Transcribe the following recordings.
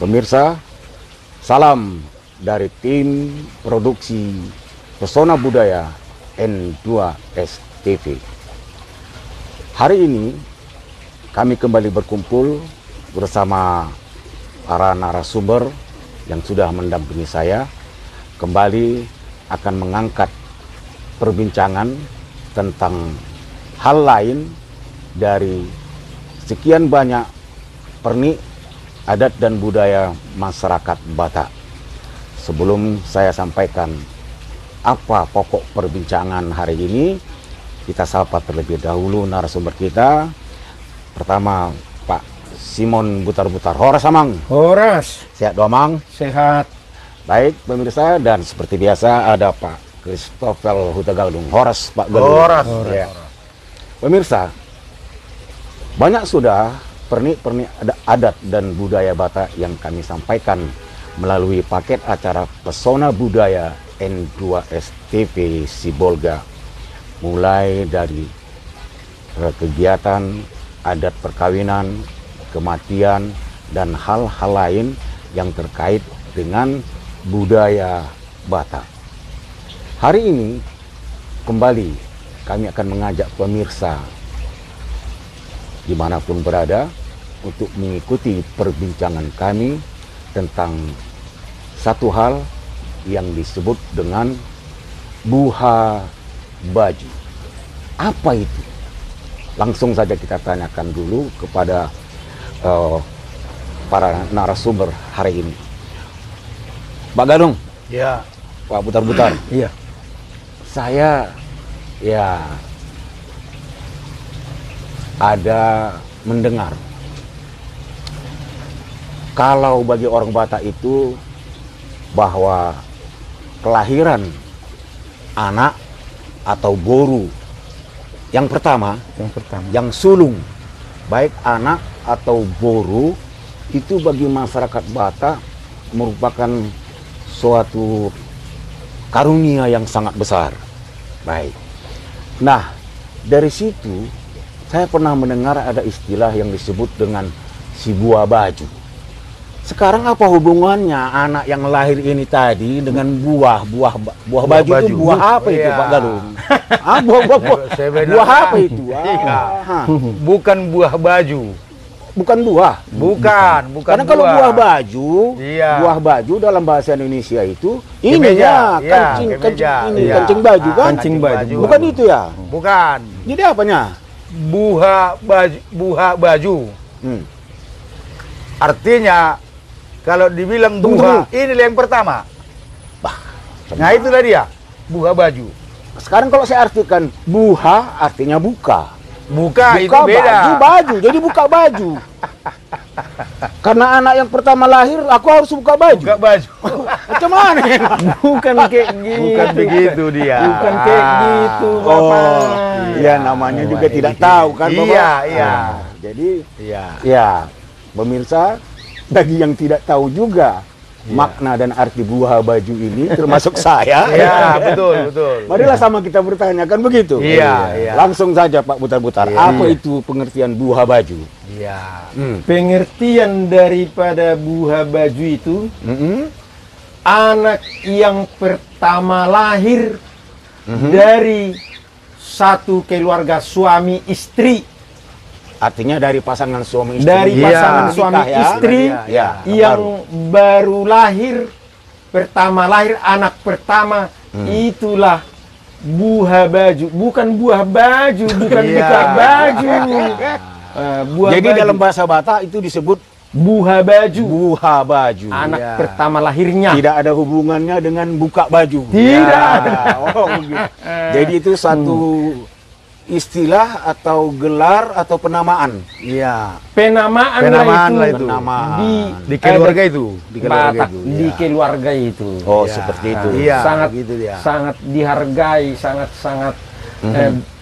Pemirsa, salam dari tim produksi Pesona Budaya N2S TV. Hari ini kami kembali berkumpul bersama para narasumber yang sudah mendampingi saya, kembali akan mengangkat perbincangan tentang hal lain dari sekian banyak pernik adat dan budaya masyarakat Batak. Sebelum saya sampaikan apa pokok perbincangan hari ini, kita sapa terlebih dahulu narasumber kita. Pertama, Pak Simon Butar-Butar. Horas, Amang. Horas. Sehat, Domang? Sehat. Baik, pemirsa, dan seperti biasa ada Pak Christopher Hutagalung. Horas, Pak Galung. Horas. Ya. Pemirsa, banyak sudah pernik-pernik adat dan budaya Batak yang kami sampaikan melalui paket acara Pesona Budaya N2S TV Sibolga, mulai dari kegiatan adat perkawinan, kematian, dan hal-hal lain yang terkait dengan budaya Batak. Hari ini kembali kami akan mengajak pemirsa dimanapun berada untuk mengikuti perbincangan kami tentang satu hal yang disebut dengan buha baju. Apa itu? Langsung saja kita tanyakan dulu kepada para narasumber hari ini. Pak Galung. Ya. Pak Butar-Butar. Iya. Saya ya ada mendengar kalau bagi orang Batak itu bahwa kelahiran anak atau boru yang pertama, yang sulung, baik anak atau boru, itu bagi masyarakat Batak merupakan suatu karunia yang sangat besar. Baik. Nah, dari situ saya pernah mendengar ada istilah yang disebut dengan si buah baju. Sekarang apa hubungannya anak yang lahir ini tadi dengan buah baju itu buah apa itu, Pak Galung? Buah apa itu? Bukan buah baju. Bukan buah. Bukan Karena kalau buah baju, buah baju dalam bahasa Indonesia itu ininya kancing baju kan? Kancing baju. Bukan itu ya? Bukan. Jadi apanya? Buah baju. Artinya kalau dibilang buah, ini yang pertama. Nah itulah dia, buah baju. Sekarang kalau saya artikan buha artinya buka. Buka itu beda. Baju, jadi buka baju. Karena anak yang pertama lahir, aku harus buka baju. Buka baju. Macam mana? Bukan kayak gitu. Bukan begitu dia. Bukan kayak gitu, Bapak. Iya, namanya juga tidak tahu kan, Bapak. Iya. Jadi, ya, pemirsa, bagi yang tidak tahu juga makna dan arti buah baju ini, termasuk saya. Iya, betul. Marilah sama kita bertanya, kan begitu? Iya. Langsung saja Pak Butar-Butar, apa itu pengertian buah baju? Iya. Pengertian daripada buah baju itu, anak yang pertama lahir dari satu keluarga suami istri. Artinya dari pasangan suami istri. Dari pasangan suami istri yang baru lahir, anak pertama, itulah buah baju. Bukan buah baju, bukan buka baju. Jadi dalam bahasa Batak itu disebut buah baju. Buah baju. Anak pertama lahirnya. Tidak ada hubungannya dengan buka baju. Tidak ada. Oh, gitu. Jadi itu satu istilah atau gelar atau penamaan. Iya. Penamaan lah itu. Di keluarga itu. Di keluarga itu. Oh, seperti itu. Iya. Sangat dihargai, sangat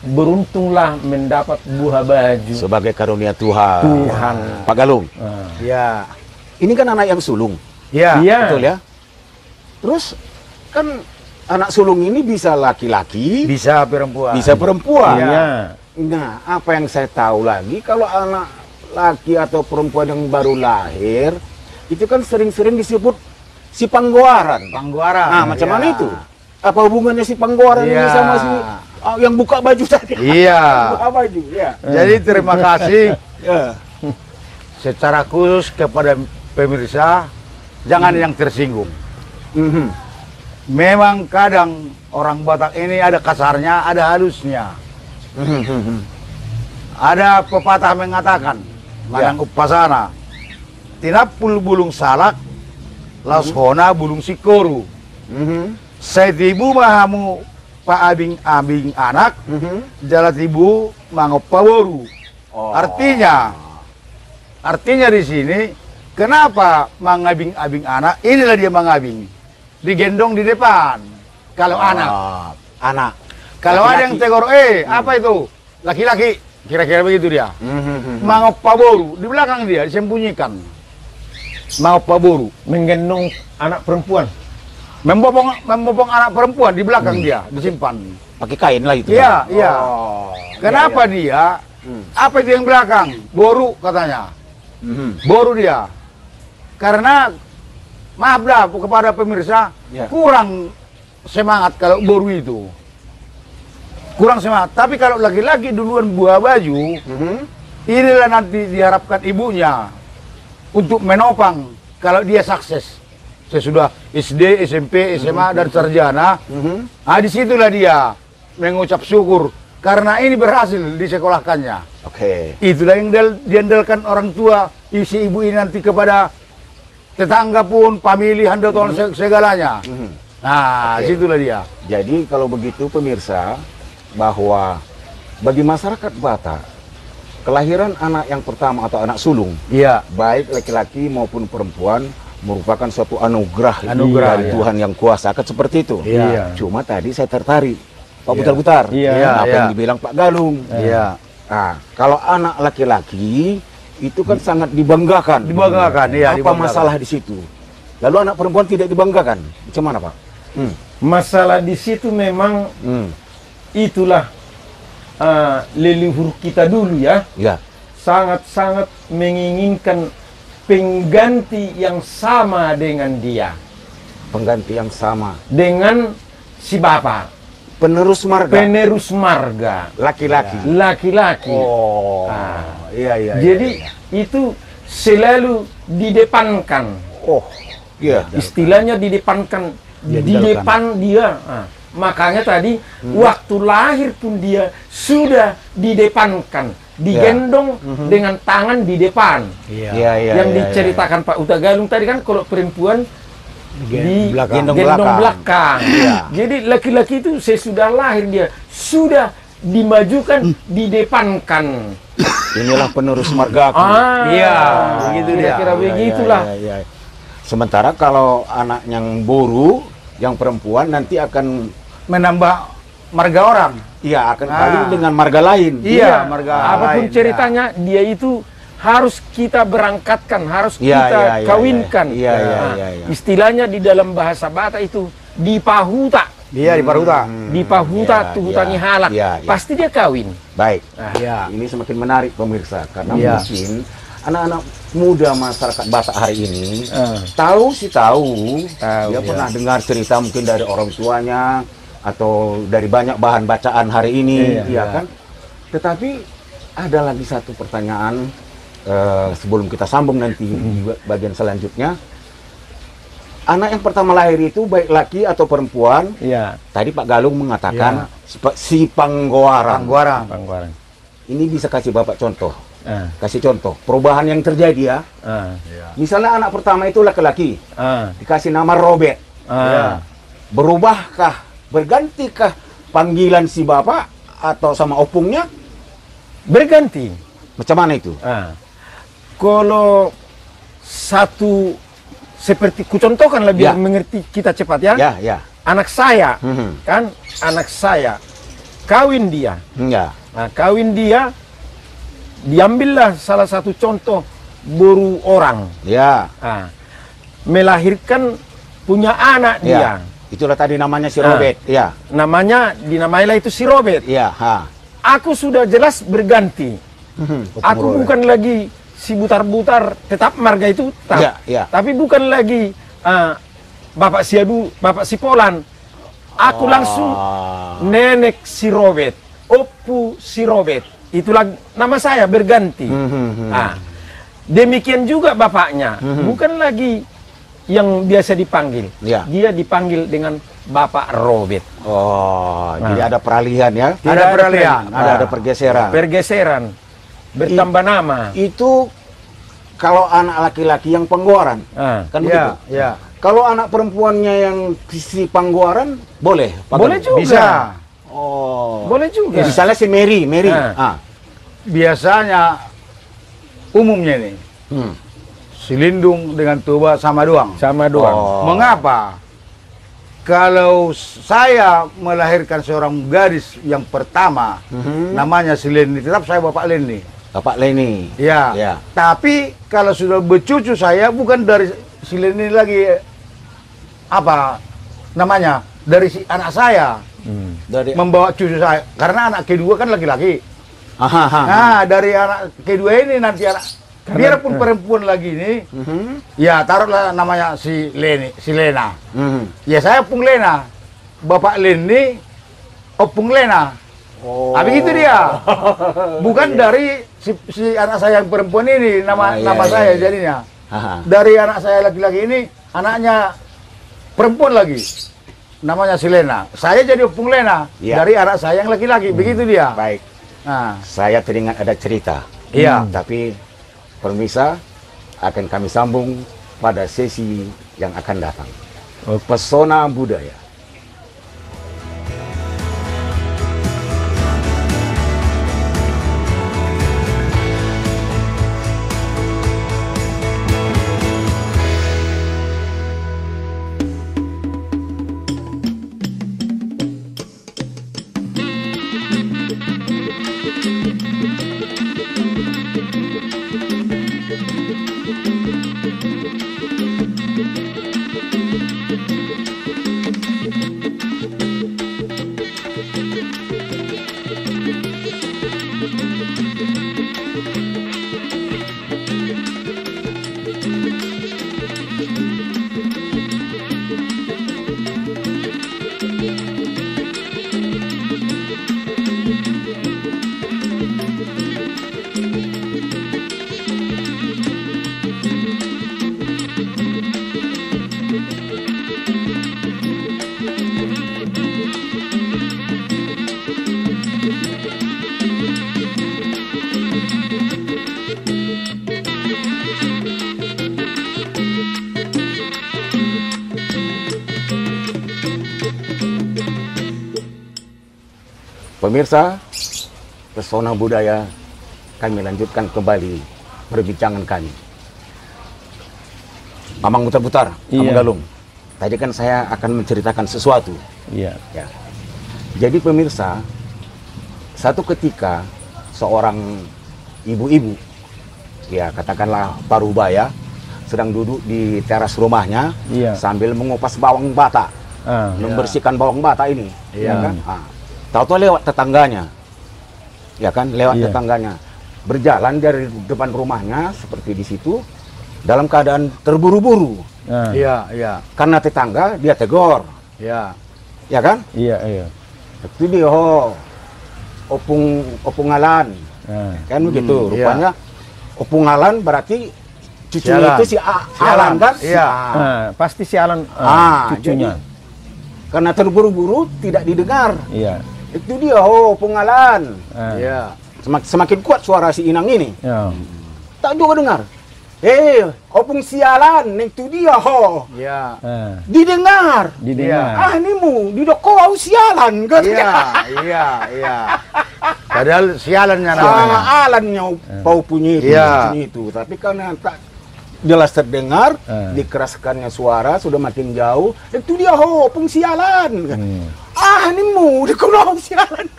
beruntunglah mendapat buah baju sebagai karunia Tuhan. Pak Galung. Iya. Ini kan anak yang sulung. Iya. Betul ya. Terus kan anak sulung ini bisa laki-laki, bisa perempuan. Bisa perempuan. Iya. Nah, apa yang saya tahu lagi, kalau anak laki atau perempuan yang baru lahir, itu kan sering-sering disebut si panggoaran. Nah, macam mana itu? Apa hubungannya si panggoaran ini sama si yang buka baju tadi? Iya. Buka baju, ya. Jadi terima kasih secara khusus kepada pemirsa, jangan yang tersinggung. Memang kadang orang Batak ini ada kasarnya, ada halusnya. Ada pepatah mengatakan, Manang Upasana, tinapul bulung salak, lashona bulung sikoru. Setibu mahamu pa abing anak, jalatibu mangopaworu. Artinya di sini, kenapa mangabing-abing anak? Inilah dia mangabing. Digendong di depan. Kalau anak. Kalau ada yang tegur, apa itu? Laki-laki. Kira-kira begitu dia. Mangopaboru. Di belakang dia, disembunyikan. Mangopaboru. Menggendong anak perempuan. Membopong anak perempuan di belakang dia, disimpan. Pakai kain lah itu. Iya. Kenapa dia? Apa itu yang belakang? Boru katanya. Boru dia. Karena maaf dah kepada pemirsa, kurang semangat kalau boru itu. Kurang semangat. Tapi kalau laki-laki duluan buah baju, inilah nanti diharapkan ibunya untuk menopang kalau dia sukses. Sesudah SD, SMP, SMA, dan sarjana, disitulah dia mengucap syukur karena ini berhasil disekolahkannya. Oke. Itulah yang diandalkan orang tua, isi ibu ini nanti kepada tetangga pun, famili, handal segalanya. Nah, situlah dia. Jadi kalau begitu pemirsa, bahwa bagi masyarakat Batak, kelahiran anak yang pertama atau anak sulung, Iya. baik laki-laki maupun perempuan, merupakan suatu anugerah, Anugerah, dari iya. Tuhan yang kuasa, kan seperti itu. Iya. Cuma tadi saya tertarik, Pak Butar-Butar, Iya, apa iya. yang dibilang Pak Galung. Iya. Nah, kalau anak laki-laki itu kan sangat dibanggakan. Dibanggakan, iya. Apa masalah di situ? Lalu anak perempuan tidak dibanggakan, macam mana Pak? Masalah di situ memang itulah leluhur kita dulu ya, Ya. sangat-sangat menginginkan pengganti yang sama dengan dia, Pengganti yang sama. dengan si bapak, Penerus marga. penerus marga, Laki-laki. laki-laki. Oh. Ah. Iya, iya. Jadi itu selalu didepankan, Oh. Iya. istilahnya didepankan, di Diandalkan. depan dia. Makanya tadi waktu lahir pun dia sudah didepankan, digendong dengan tangan di depan. Iya. Iya, iya. Yang iya, diceritakan Pak Uta Galung tadi kan, kalau perempuan di belakang. Gendong gendong belakang. belakang. Iya. Jadi laki-laki itu sesudah lahir dia sudah dimajukan, didepankan. Inilah penerus margaku. Iya, begitu dia. Kira-kira begitulah. Iya, iya. Sementara kalau anak yang boru, yang perempuan nanti akan Menambah marga orang. akan kawin dengan marga lain. Iya, marga Apapun lain, ceritanya, dia itu harus kita berangkatkan, harus Iya, kita iya, iya, kawinkan. iya, iya, Nah, iya, iya. Istilahnya di dalam bahasa Batak itu dipahuta. Dia di Paruta. Dipahuta Iya, tuh iya, hutangi halak. iya, iya. Pasti dia kawin. Baik. Iya. Ini semakin menarik pemirsa karena Iya. mungkin anak-anak muda masyarakat Batak hari ini Tahu, tahu dia iya. pernah dengar cerita mungkin dari orang tuanya atau dari banyak bahan bacaan hari ini, Iya, ya kan? Tetapi ada lagi satu pertanyaan sebelum kita sambung nanti di bagian selanjutnya. Anak yang pertama lahir itu baik laki atau perempuan. Iya. Tadi Pak Galung mengatakan si Panggoarang. Pangguaran. Ini bisa kasih Bapak contoh. Ah, Kasih contoh perubahan yang terjadi ya. ah, Misalnya anak pertama itu laki-laki, ah, dikasih nama Robert. ah. Berubahkah, bergantikah panggilan si bapak atau sama opungnya? Berganti. Macam mana itu? Kalau satu seperti kucontohkan biar Ya. mengerti kita cepat ya. Ya, ya. Anak saya, Mhm. kan anak saya kawin dia. Ya. Nah, kawin dia, diambillah salah satu contoh boru orang. Ya. Nah, melahirkan punya anak Ya. dia. Itulah tadi namanya si Ah. Robert. Ya. Namanya dinamailah itu si Robert. Ya, ha. Aku sudah jelas berganti. Mhm. Aku bukan lagi si butar-butar, tetap marga itu tetap. Ya, ya. Tapi bukan lagi Bapak Siadu, Bapak Sipolan. Aku langsung nenek si Robert, Opu si Robert. Itulah nama saya berganti. Nah, demikian juga bapaknya, bukan lagi yang biasa dipanggil. Ya. Dia dipanggil dengan Bapak Robert. Oh, jadi ada peralihan ya? Ada peralihan, Ada pergeseran. Pergeseran, bertambah nama. Itu kalau anak laki-laki yang Panggoaran, Ah. kan Iya, begitu? iya. Kalau anak perempuannya yang si Panggoaran, boleh? Pak Boleh Galung? juga. Bisa. Oh. Boleh juga. Misalnya si Mary. Ah. Biasanya umumnya nih, Silindung dengan Tuba sama doang. Sama doang. Oh. Mengapa? Kalau saya melahirkan seorang gadis yang pertama, namanya si Leni, tetap saya Bapak Leni. Bapak Leni. Ya. Ya. Tapi kalau sudah bercucu saya bukan dari si Leni lagi, apa namanya? Dari si anak saya Dari membawa cucu saya. Karena anak kedua kan laki-laki. Aha, aha. Nah, dari anak kedua ini nanti anak, biarpun perempuan lagi ini, ya taruhlah namanya si Leni, si Lena. Ya saya Pung Lena, Bapak Leni, Opung Lena. Oh. Tapi itu dia. Bukan dari si anak saya yang perempuan ini, nama saya jadinya. Dari anak saya laki-laki ini, anaknya perempuan lagi. Namanya si Lena. Saya jadi opung Lena dari anak saya yang laki-laki. Begitu dia. Baik. Nah, Saya teringat ada cerita. Iya. Tapi pemirsa akan kami sambung pada sesi yang akan datang. Pesona budaya. Pemirsa, pesona budaya, kami lanjutkan kembali perbincangan kami. Mamang Butar-Butar, Amang Galung. Tadi kan saya akan menceritakan sesuatu. Iya. Ya. Jadi pemirsa, satu ketika seorang ibu-ibu, ya katakanlah parubaya, sedang duduk di teras rumahnya sambil mengupas bawang bata, membersihkan bawang bata ini. Ya kan? Tahu-tahu lewat tetangganya, ya kan, lewat tetangganya, berjalan dari depan rumahnya seperti di situ, dalam keadaan terburu-buru. iya, iya, Karena tetangga dia tegur, iya, ya kan? Iya, iya. Itu dia, opungalan, kan begitu. Rupanya opungalan berarti cucunya itu si Alan kan? Iya. Pasti si Alan cucunya. Jadi, karena terburu-buru tidak didengar. Iya. Itu dia, pengalan. Iya. Semakin kuat suara si Inang ini. Ya. Tak juga dengar. Opung sialan, itu dia, Iya. Didengar. Didengar. Nimu, didokau sialan. Iya, iya, iya. Padahal sialannya namanya. Alannya pau punya itu, bunyi itu. Tapi karena tak jelas terdengar, dikeraskannya suara sudah makin jauh. Itu dia, opung sialan. Nimu, didokau sialan.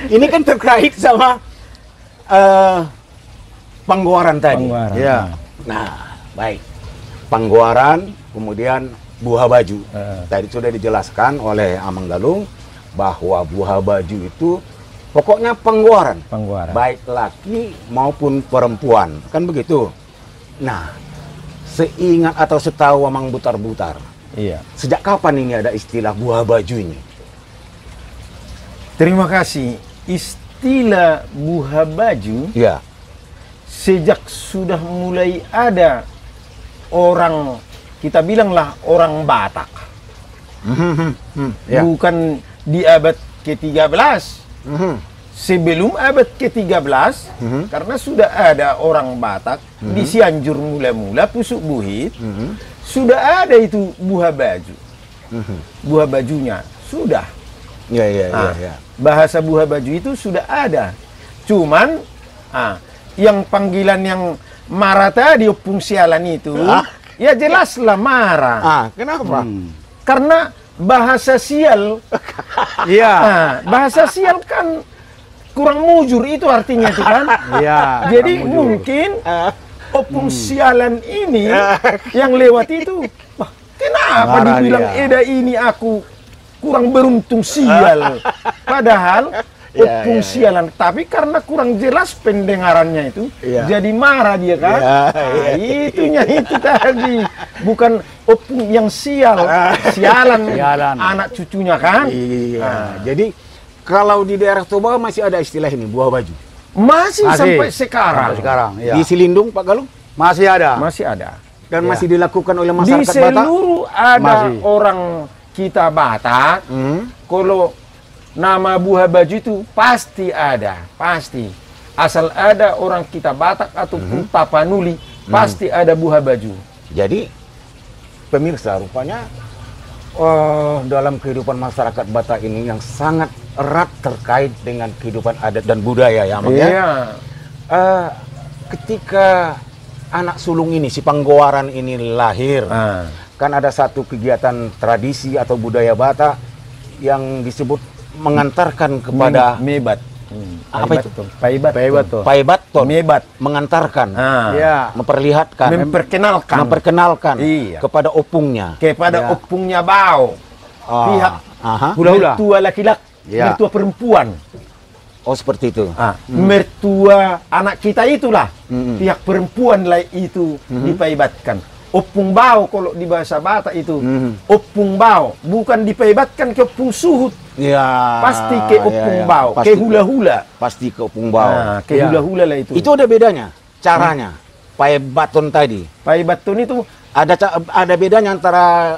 Ini kan terkait sama Panggoaran tadi. Ya. Nah, baik. Panggoaran, kemudian buah baju. Tadi sudah dijelaskan oleh Amang Galung bahwa buah baju itu pokoknya panggoaran. Baik laki maupun perempuan. Kan begitu. Nah, seingat atau setahu Amang Butar-Butar. Iya. Sejak kapan ini ada istilah buah baju ini? Terima kasih. Istilah buah baju sejak sudah mulai ada orang, kita bilanglah orang Batak. Bukan di abad ke-13. Sebelum abad ke-13, karena sudah ada orang Batak di Cianjur mula-mula, Pusuk Buhit, sudah ada itu buah baju. Buah bajunya sudah. Bahasa buah baju itu sudah ada. Cuman yang panggilan yang marah tadi, opung sialan itu, ya jelaslah marah. Kenapa? Karena bahasa sial, bahasa sial kan kurang mujur itu artinya itu kan. Jadi mungkin opung sialan ini yang lewat itu, kenapa dibilang Eda ini aku kurang beruntung sial. Padahal opung sialan, tapi karena kurang jelas pendengarannya itu, jadi marah dia kan. Itunya itu tadi, bukan opung yang sial, sialan anak cucunya kan. Jadi Kalau di daerah Toba masih ada istilah ini, buah baju. Masih sampai sekarang. Sampai sekarang, ya. Di Silindung, Pak Galung? Masih ada. Masih ada. Dan Ya. masih dilakukan oleh Di masyarakat Batak? seluruh ada Masih. orang kita Batak, kalau nama buah baju itu pasti ada, pasti. Asal ada orang kita Batak ataupun Tapanuli, pasti ada buah baju. Jadi, pemirsa, rupanya dalam kehidupan masyarakat Batak ini yang sangat erat terkait dengan kehidupan adat dan budaya ya, Mang, ya? Iya. Ketika anak sulung ini, si Panggowaran ini lahir, kan ada satu kegiatan tradisi atau budaya Batak yang disebut mengantarkan kepada mebat. Apa itu? Paibat. Paibatton, Mebat. mengantarkan, Ya. memperlihatkan, memperkenalkan Iya. kepada opungnya. Kepada Ya. opungnya bau. Pihak Hula-hula. mertua laki-laki, Ya. mertua perempuan. Oh, seperti itu. Mertua anak kita itulah, pihak perempuan lah itu dipaibatkan. Opung bau kalau di bahasa Batak itu, opung bau, bukan dipaibatkan ke opung suhut, Ya. pasti ke opung bau, Pasti ke hula-hula. Pasti ke opung bau. Nah, ke Ya. hula-hula lah itu. Itu ada bedanya caranya. Paibatton tadi. Paibatton itu Ada bedanya antara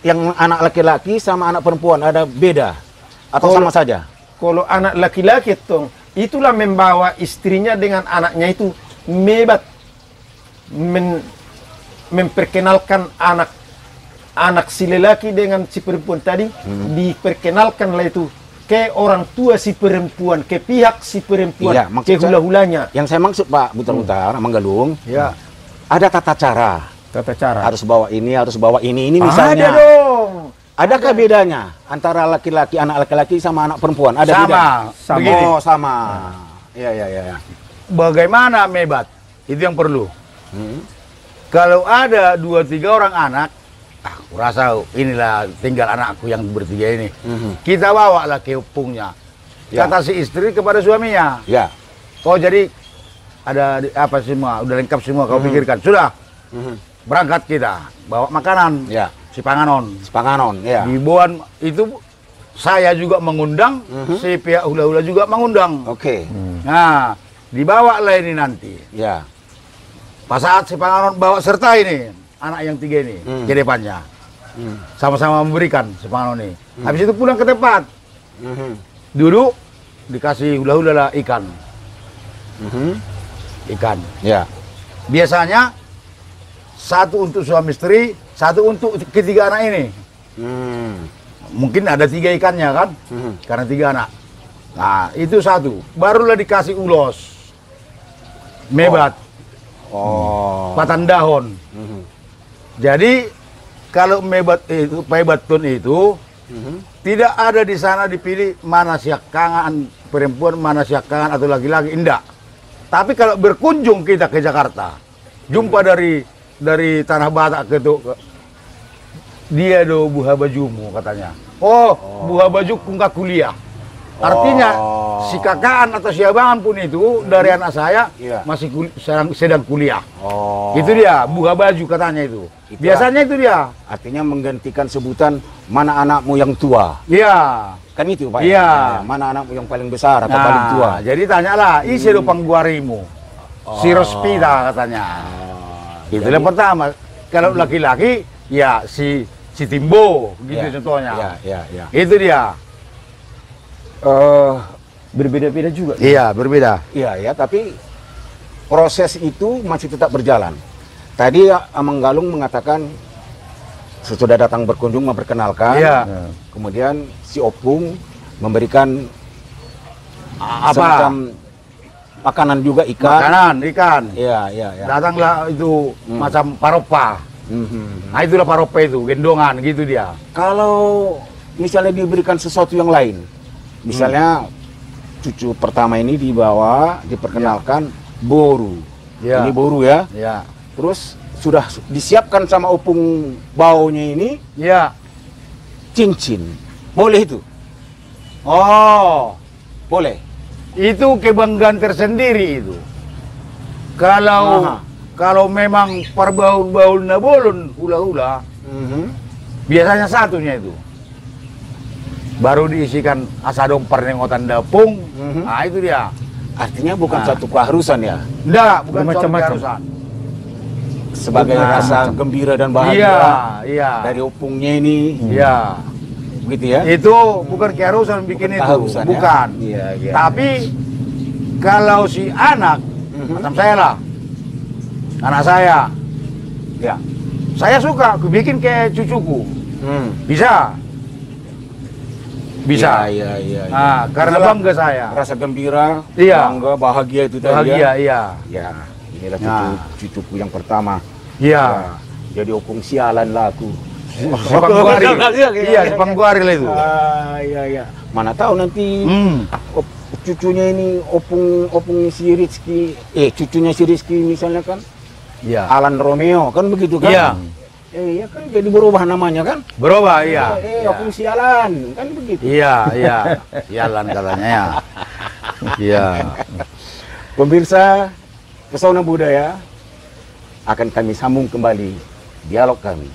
yang anak laki-laki sama anak perempuan, ada beda atau sama saja? kalau anak laki-laki itulah membawa istrinya dengan anaknya itu mebat, memperkenalkan anak si lelaki dengan si perempuan tadi, diperkenalkanlah itu ke orang tua si perempuan, ke pihak si perempuan, Iya, ke maksud saya- hula-hulanya. Yang saya maksud Pak Butar-Butar, Manggalung, Ya. ada tata cara. Tata cara. Harus bawa ini Ada misalnya. dong. Adakah bedanya antara laki-laki, anak laki-laki sama anak perempuan? Ada Sama. bedanya? Sama. Begini. Oh, sama. Iya, iya, iya. Bagaimana mebat? Itu yang perlu. Kalau ada 2-3 orang anak, aku rasa inilah tinggal anakku yang bertiga ini. Kita bawa lah ke opungnya. Ya. Kata si istri kepada suaminya. Ya. Oh jadi ada apa semua, udah lengkap semua kau pikirkan. Sudah, berangkat kita. Bawa makanan. Ya. Si Panganon. Sepanganon, ya. Dibuat itu saya juga mengundang, si pihak hula-hula juga mengundang. Oke. Nah, dibawa lah ini nanti. Ya. Pas saat si Panganon bawa serta ini, anak yang 3 ini, ke depannya. Sama-sama memberikan si Panganon ini. Habis itu pulang ke tempat. Duduk, dikasih hula-hula lah ikan. Ikan. Ya. Biasanya, satu untuk suami istri, satu untuk ketiga anak ini. Mungkin ada 3 ikannya kan, karena 3 anak. Nah, itu satu. Barulah dikasih ulos. Mebat. Oh. Batang dahon. Jadi kalau mebat itu, paibatton itu tidak ada di sana dipilih mana siakangan perempuan, mana siakangan atau laki-laki, enggak. Tapi kalau berkunjung kita ke Jakarta, jumpa dari tanah Batak ke itu, dia do buah bajumu katanya. Oh, buah baju kungka kuliah. Artinya si kakaan atau si abangan pun itu dari anak saya masih sedang kuliah. Oh. Itu dia buah baju katanya itu. Itulah. Biasanya itu dia. Artinya menggantikan sebutan mana anakmu yang tua. Iya. Kan itu Pak? Iya. Ya? Mana anakmu yang paling besar atau paling tua? Jadi tanyalah, isi do pangguarimu. Si Rospita katanya. Itu yang pertama. Kalau laki-laki ya si Timbo gitu contohnya. Iya, iya, iya. Itu dia. Berbeda-beda juga. Iya, berbeda. Iya ya, tapi proses itu masih tetap berjalan. Tadi Amang Galung mengatakan sesudah datang berkunjung memperkenalkan, Iya. kemudian si Opung memberikan Apa? semacam makanan juga ikan. Makanan, ikan. Iya, iya, iya. Datanglah itu macam paropa. Nah itulah paropa itu, gendongan gitu dia. Kalau misalnya diberikan sesuatu yang lain, misalnya cucu pertama ini dibawa, diperkenalkan boru. Iya. Ini boru ya. Ya. Terus sudah disiapkan sama opung baunya ini Ya. cincin. Boleh itu? Oh, Boleh. itu kebanggaan tersendiri itu. Kalau memang perbaul-baul nabolon hula-hula, biasanya satunya itu. baru diisikan asadong pernengotan dapung. Nah itu dia. Artinya bukan satu keharusan ya. Enggak, bukan suatu Bermacam-macam. keharusan. Sebagai Nah. rasa gembira dan bahagia Iya, iya. dari opungnya ini. Iya. Begitu ya. Itu bukan keharusan bikin itu. Keharusan ya? Bukan. Iya, iya. Tapi kalau si anak macam saya lah. Anak saya. Ya. Saya suka aku bikin kayak cucuku. Bisa. Bisa. Iya, iya, iya. Nah, karena Itulah bangga saya. rasa gembira, Iya. bangga, bahagia itu tadi Bahagia, ya. iya. Ya, inilah Nah. cucuku yang pertama. Iya. Ya, jadi opung sialan lah aku. Sepangguari. Iya, sepangguari lah itu. Iya, iya. Mana tahu nanti cucunya ini opung si Rizky, cucunya si Rizky misalnya kan, Iya. Alan Romeo kan begitu kan? Iya. Iya kan jadi berubah namanya kan? Berubah, iya. Opung sialan kan begitu. Iya, iya. Sialan katanya ya. Iya. Pemirsa Pesona Budaya, akan kami sambung kembali dialog kami.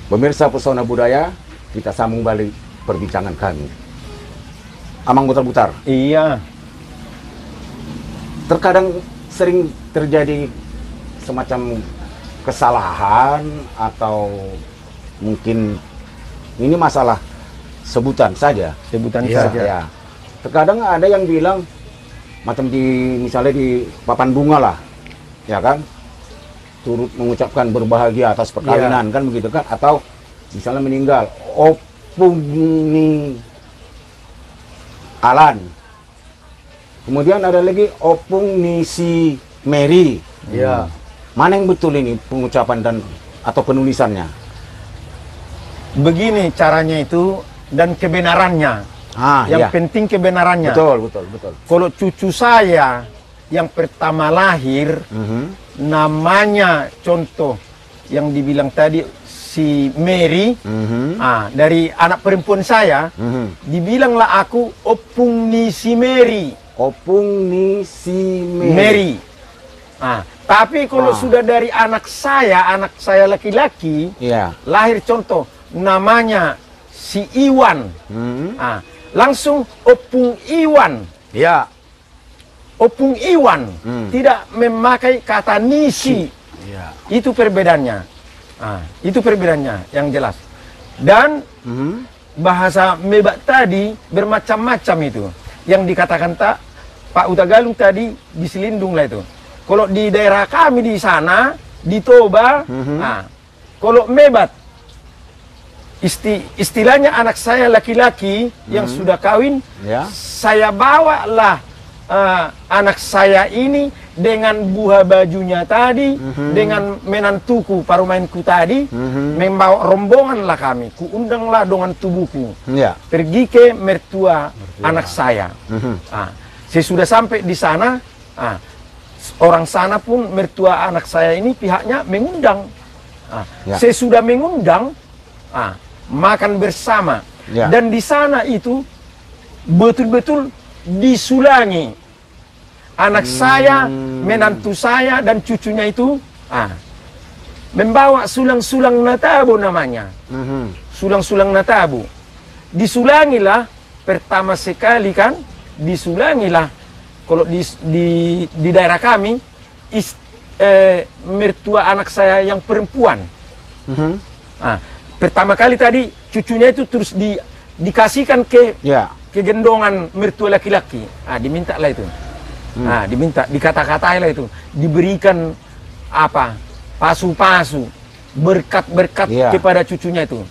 Pemirsa Pesona Budaya, kita sambung balik perbincangan kami. Amang Butar-Butar, Iya. terkadang sering terjadi semacam kesalahan atau mungkin ini masalah sebutan saja. Sebutan Iya. saja. Ya. Terkadang ada yang bilang macam misalnya di papan bunga lah, ya kan, turut mengucapkan berbahagia atas perkawinan kan begitu kan, atau misalnya meninggal opung ni Alan, kemudian ada lagi opung ni si Mary. Iya. Mana yang betul ini pengucapan dan atau penulisannya? Begini caranya itu dan kebenarannya. Yang iya. penting kebenarannya. Betul, betul, betul. Kalau cucu saya yang pertama lahir, namanya contoh yang dibilang tadi si Mary, dari anak perempuan saya, dibilanglah aku opung ni si Mary. Opung ni si Mary. Tapi kalau sudah dari anak saya laki-laki, Iya. lahir contoh namanya si Iwan. Langsung opung Iwan. Iya. Opung Iwan tidak memakai kata nisi. Iya. Itu perbedaannya. Itu perbedaannya yang jelas. Dan bahasa Mebak tadi bermacam-macam itu. Yang dikatakan Pak Utagalung tadi di Selindung lah itu. Kalau di daerah kami di sana, di Toba, kalau Mebat, istilahnya anak saya laki-laki yang sudah kawin, saya bawalah anak saya ini dengan buah bajunya tadi, dengan menantuku parumainku tadi, membawa rombongan lah kami, kuundanglah dengan tubuhku, pergi ke mertua anak saya. Sesudah sampai di sana, orang sana pun mertua anak saya ini pihaknya mengundang. Sesudah mengundang, makan bersama, dan di sana itu betul-betul disulangi anak saya, menantu saya dan cucunya itu membawa sulang-sulang natabo namanya, sulang-sulang natabo. Disulangilah pertama sekali kan disulangilah kalau di daerah kami mertua anak saya yang perempuan. Nah, pertama kali tadi cucunya itu terus dikasihkan ke gendongan mertua laki-laki. Ah, diminta lah itu. Nah, diminta, dikata-katai lah itu, diberikan apa? Pasu-pasu, berkat-berkat kepada cucunya itu.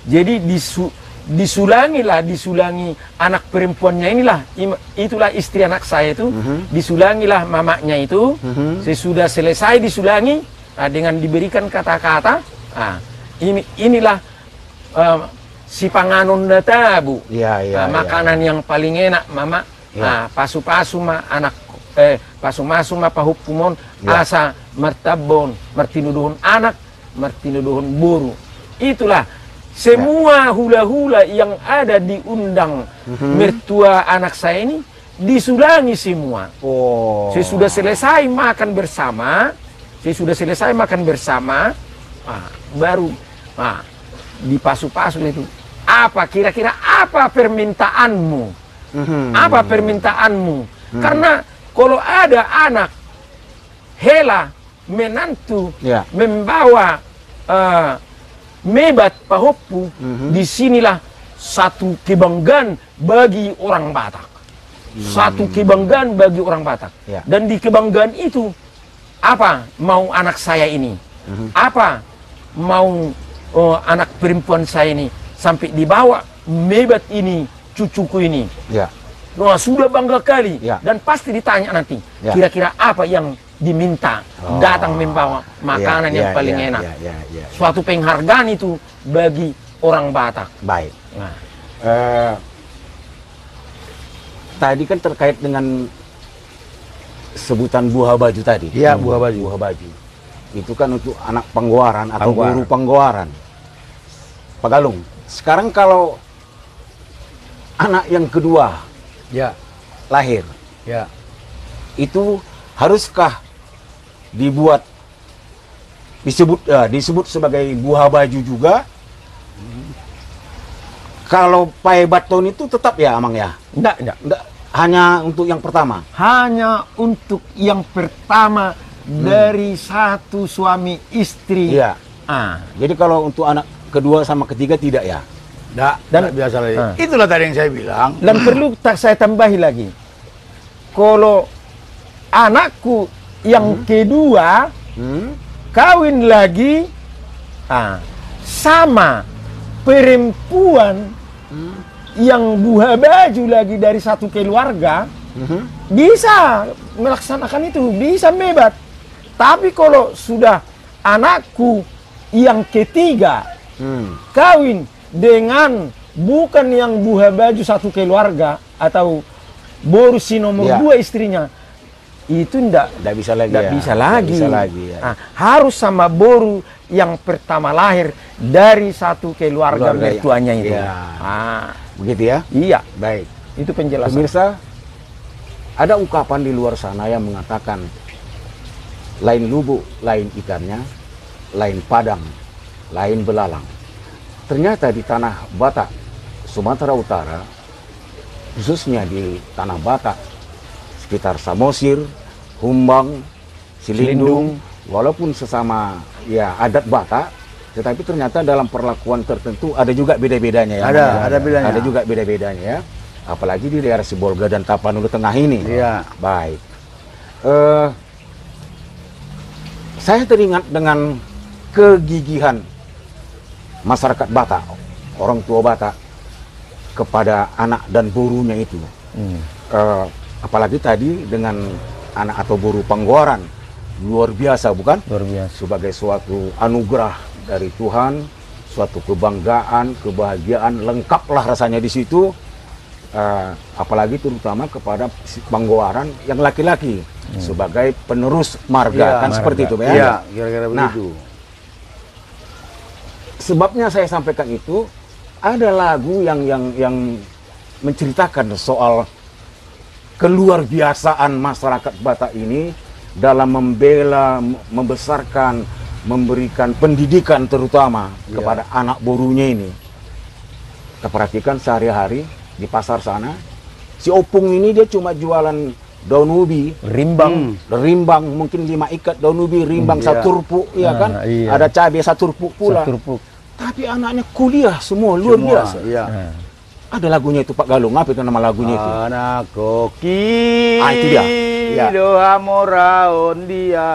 Jadi disulangi anak perempuannya inilah, itulah istri anak saya itu, disulangilah mamanya itu. Sesudah selesai disulangi, dengan diberikan kata-kata, inilah si panganon data bu, makanan yang paling enak mama, pasu-pasu ma anak pasu-pasu ma pahupumon asa martabon martinuduhun anak martinuduhun buru. Itulah semua hula-hula yang ada di undang mertua anak saya ini disulangi semua. Sesudah selesai makan bersama, baru dipasu-pasu itu. Apa kira-kira apa permintaanmu? Apa permintaanmu? Karena kalau ada anak hela menantu membawa mebat pahopu, disinilah satu kebanggaan bagi orang Batak. Satu kebanggaan bagi orang Batak. Dan di kebanggaan itu, apa mau anak saya ini? Apa mau anak perempuan saya ini sampai dibawa mebat ini, cucuku ini? Nah, sudah bangga kali. Dan pasti ditanya nanti, kira-kira apa yang diminta, datang membawa makanan yang paling enak. Suatu penghargaan itu bagi orang Batak. Baik. Tadi kan terkait dengan sebutan buah baju tadi. Iya, buah baju. Buah baju. Itu kan untuk anak penggowaran atau guru penggowaran. Pak Galung, sekarang kalau anak yang kedua lahir, itu haruskah disebut sebagai buah baju juga? Kalau pae baton itu tetap ya, Amang ya? Enggak. Hanya untuk yang pertama? Hanya untuk yang pertama dari satu suami istri. Jadi kalau untuk anak kedua sama ketiga tidak ya? Dan biasa lagi. Itulah tadi yang saya bilang. Dan perlu saya tambahi lagi. Kalau anakku yang kedua kawin lagi sama perempuan yang buah baju lagi dari satu keluarga, bisa melaksanakan itu, bisa mebat. Tapi kalau sudah anakku yang ketiga kawin dengan bukan yang buah baju satu keluarga atau borusi nomor 2 istrinya, itu ndak bisa lagi. Harus sama boru yang pertama lahir dari satu keluarga mertuanya itu. Begitu ya? Iya. Baik. Itu penjelasan. Pemirsa, ada ungkapan di luar sana yang mengatakan lain lubuk, lain ikannya, lain padang, lain belalang. Ternyata di tanah Batak, Sumatera Utara, khususnya di tanah Batak, sekitar Samosir, Humbang, Silindung, walaupun sesama adat Batak, tetapi ternyata dalam perlakuan tertentu ada juga beda-bedanya ya. Ada bedanya. Ada juga beda-bedanya ya. Apalagi di daerah Sibolga dan Tapanuli Tengah ini. Baik. Saya teringat dengan kegigihan masyarakat Batak, orang tua Batak kepada anak dan borunya itu. Apalagi tadi dengan anak atau boru penggowaran, luar biasa bukan? Luar biasa. Sebagai suatu anugerah dari Tuhan, suatu kebanggaan, kebahagiaan, lengkaplah rasanya di situ. Apalagi terutama kepada penggowaran yang laki-laki sebagai penerus marga, kan seperti itu ya? Iya, kira-kira begitu. Sebabnya saya sampaikan itu, ada lagu yang menceritakan soal keluar biasaan masyarakat Batak ini dalam membela, membesarkan, memberikan pendidikan terutama kepada anak borunya ini. Kita perhatikan sehari-hari di pasar sana. Si Opung ini dia cuma jualan daun ubi, rimbang mungkin 5 ikat daun ubi, rimbang satu turpuk, ya kan? Iya. Ada cabai satu turpuk pula. Tapi anaknya kuliah semua luar biasa. Iya. Ada lagunya itu Pak Galung, apa itu nama lagunya itu? Anak koki. Ah, itu dia. Ya. Doa moraon dia.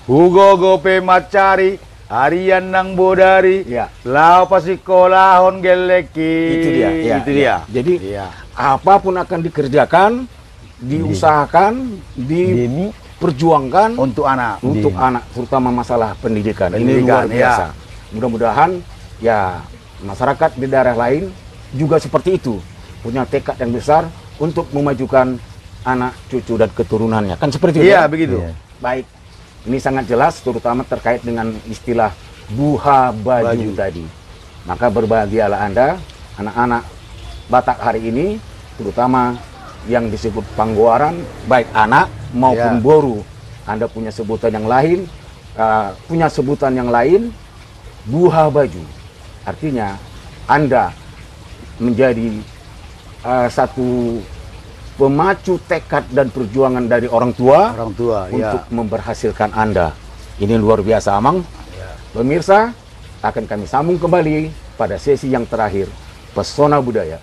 Hugo gope macari. Harian nang bodari. Ya. Lau pasikolahon geleki. Itu dia. Ya, Itu dia. Jadi apapun akan dikerjakan, diusahakan, diperjuangkan Untuk anak. untuk anak, terutama masalah pendidikan. Ini Pendidikan, luar biasa. Mudah-mudahan ya masyarakat di daerah lain juga seperti itu, punya tekad yang besar untuk memajukan anak, cucu dan keturunannya. Kan seperti itu. Iya, kan? begitu. Baik. Ini sangat jelas, terutama terkait dengan istilah buha baju tadi. Maka berbahagialah Anda, anak-anak Batak hari ini, terutama yang disebut Panggoaran, baik anak maupun boru. Anda punya sebutan yang lain, buha baju. Artinya Anda menjadi satu pemacu tekad dan perjuangan dari orang tua untuk memberhasilkan Anda. Ini luar biasa, Amang. Pemirsa, akan kami sambung kembali pada sesi yang terakhir, Pesona Budaya.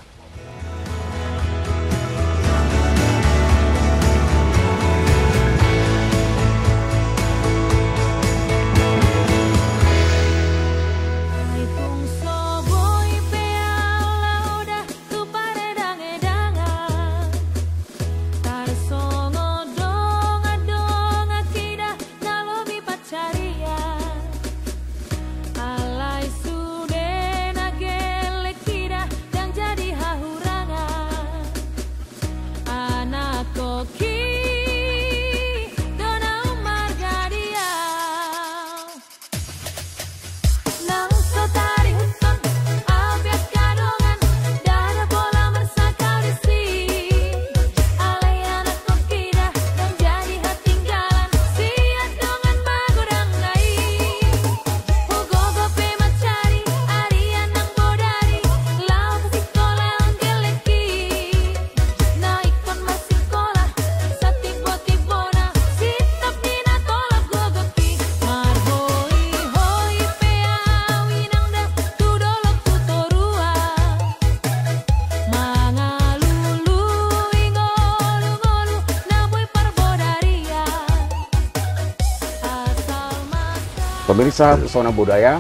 Pemirsa Pesona Budaya,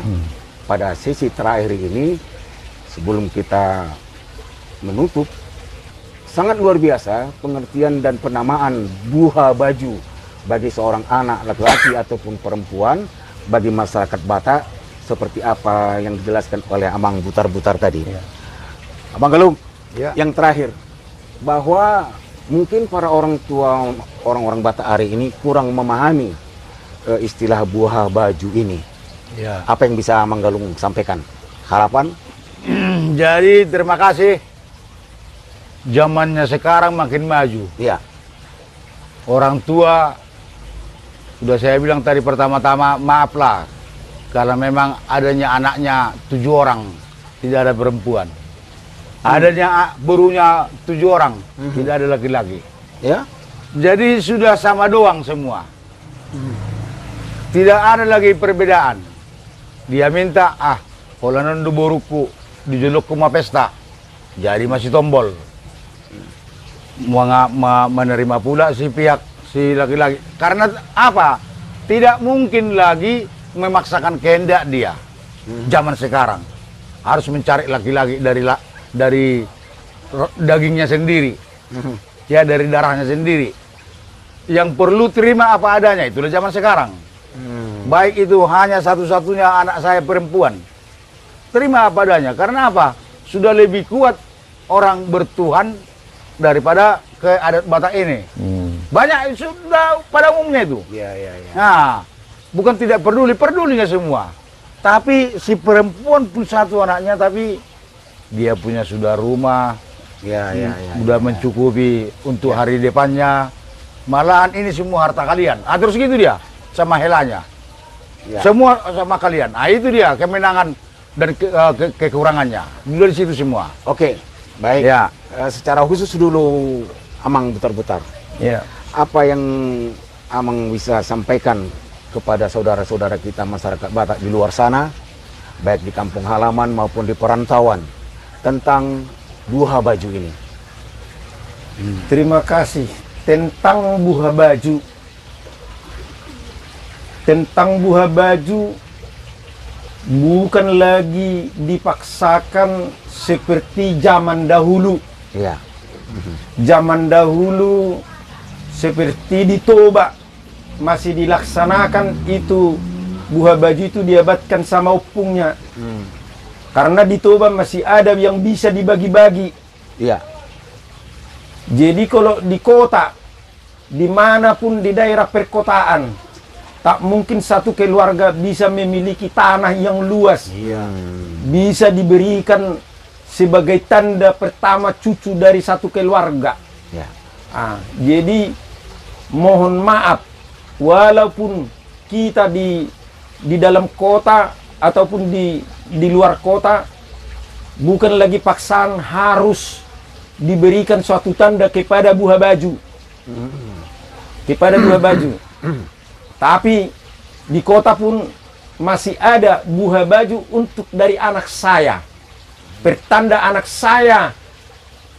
pada sesi terakhir ini, sebelum kita menutup, sangat luar biasa pengertian dan penamaan buha baju bagi seorang anak laki-laki ataupun perempuan bagi masyarakat Batak, seperti apa yang dijelaskan oleh Amang Butar-Butar tadi. Abang Galung, yang terakhir, bahwa mungkin para orang tua orang-orang Batak hari ini kurang memahami istilah buah baju ini. Apa yang bisa Amang Galung sampaikan? Harapan? Jadi terima kasih. Zamannya sekarang makin maju. Orang tua, sudah saya bilang tadi pertama-tama, maaflah karena memang adanya anaknya 7 orang, tidak ada perempuan. Adanya burunya 7 orang, tidak ada laki-laki. Jadi sudah sama doang semua. Tidak ada lagi perbedaan. Dia minta, kalau nandu boruku dijuluk kuma pesta, jadi masih tombol. Menerima pula si laki-laki. Karena apa? Tidak mungkin lagi memaksakan kehendak dia. Zaman sekarang harus mencari laki-laki dari dagingnya sendiri, ya dari darahnya sendiri. Yang perlu terima apa adanya, itulah zaman sekarang. Baik itu hanya satu-satunya anak saya perempuan, terima apa adanya. Karena apa? Sudah lebih kuat orang bertuhan daripada ke adat Batak ini. Banyak sudah pada umumnya itu. Nah, bukan tidak pedulinya semua. Tapi si perempuan pun satu anaknya, tapi dia punya sudah rumah, sudah mencukupi untuk hari depannya. Malahan ini semua harta kalian. Terus gitu dia sama helanya. Semua sama kalian. Itu dia kemenangan dan kekurangannya. Dari situ semua. Oke, Baik. Ya. Secara khusus dulu Amang Butar-Butar. Ya. Apa yang Amang bisa sampaikan kepada saudara-saudara kita masyarakat Batak di luar sana, baik di kampung halaman maupun di perantauan, tentang buha baju ini? Terima kasih. Tentang buha baju. Tentang buha baju, bukan lagi dipaksakan seperti zaman dahulu. Iya. Zaman dahulu seperti di Toba masih dilaksanakan itu, buha baju itu diabatkan sama opungnya. Karena di Toba masih ada yang bisa dibagi-bagi. Iya. Jadi kalau di kota, dimanapun di daerah perkotaan, tak mungkin satu keluarga bisa memiliki tanah yang luas. Iya. Bisa diberikan sebagai tanda pertama cucu dari satu keluarga. Ya. Jadi mohon maaf, walaupun kita di dalam kota ataupun di luar kota, bukan lagi paksaan harus diberikan suatu tanda kepada buha baju. Kepada buha baju. Tapi di kota pun masih ada buha baju untuk dari anak saya. Pertanda anak saya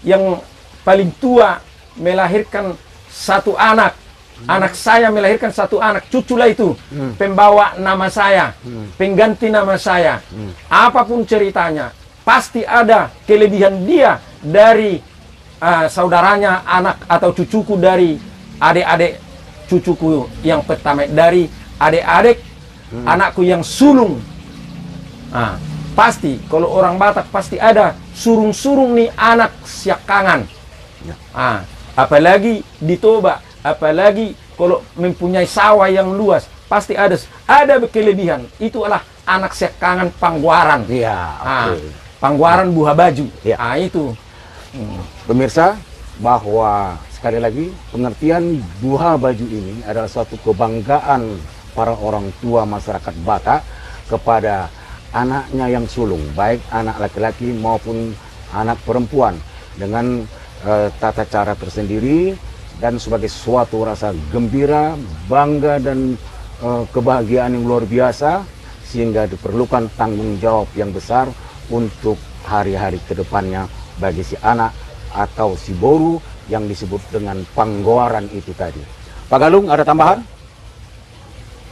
yang paling tua melahirkan satu anak. Anak saya melahirkan satu anak, cuculah itu pembawa nama saya, pengganti nama saya. Apapun ceritanya, pasti ada kelebihan dia dari saudaranya, anak atau cucuku dari adik-adik cucuku yang pertama, dari adik-adik anakku yang sulung. Pasti kalau orang Batak pasti ada surung-surung nih anak siakangan. Apalagi di Toba, apalagi kalau mempunyai sawah yang luas, pasti ada kelebihan. Itu adalah anak siakangan Pangguaran. Iya. Pangguaran buha baju. Ya. Itu. Pemirsa, bahwa sekali lagi pengertian buha baju ini adalah suatu kebanggaan para orang tua masyarakat Batak kepada anaknya yang sulung, baik anak laki-laki maupun anak perempuan, dengan tata cara tersendiri dan sebagai suatu rasa gembira, bangga dan kebahagiaan yang luar biasa, sehingga diperlukan tanggung jawab yang besar untuk hari-hari kedepannya bagi si anak atau si boru yang disebut dengan Panggoaran itu tadi. Pak Galung, ada tambahan?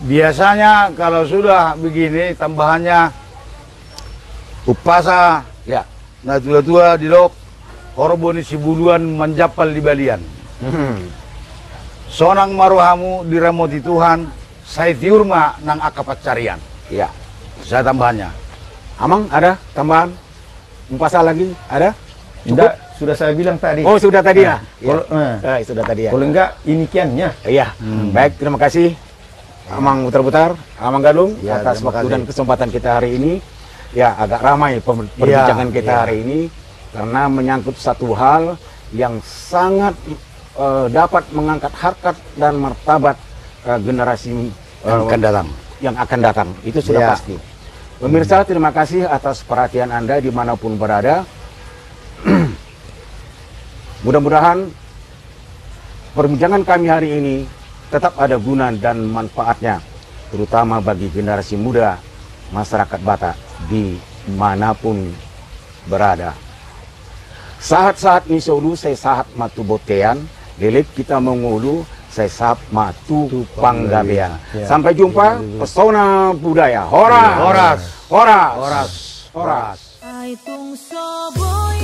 Biasanya kalau sudah begini tambahannya upasa Ya. nah tua-tua di lok horboni si buluan menjapal di balian. Sonang maruhamu diramoti Tuhan, saya tiurma nang akapat carian. Ya. Saya tambahannya. Amang, ada tambahan? Upasa lagi? Ada? Tidak, sudah saya bilang tadi. Oh, sudah tadi ya? Kalau Sudah tadi ya. kalau enggak ini kiannya. Iya. Baik, terima kasih Amang Butar-Butar, Amang Galung, Ya, atas terima waktu kasih. dan kesempatan kita hari ini. Ya, agak ramai perbincangan kita ya. hari ini karena menyangkut satu hal yang sangat dapat mengangkat harkat dan martabat generasi Yang akan datang. yang akan datang. Itu sudah Ya. pasti. Pemirsa, terima kasih atas perhatian Anda dimanapun berada. Mudah-mudahan perbincangan kami hari ini tetap ada guna dan manfaatnya, terutama bagi generasi muda masyarakat Batak dimanapun berada. Saat-saat ni solu saya sahat matu botean, delik kita mengulu saya sahap matu panggabean. Ya. Sampai jumpa, pesona budaya. Horas. Horas. Horas. Horas. Horas. Ai tung so boy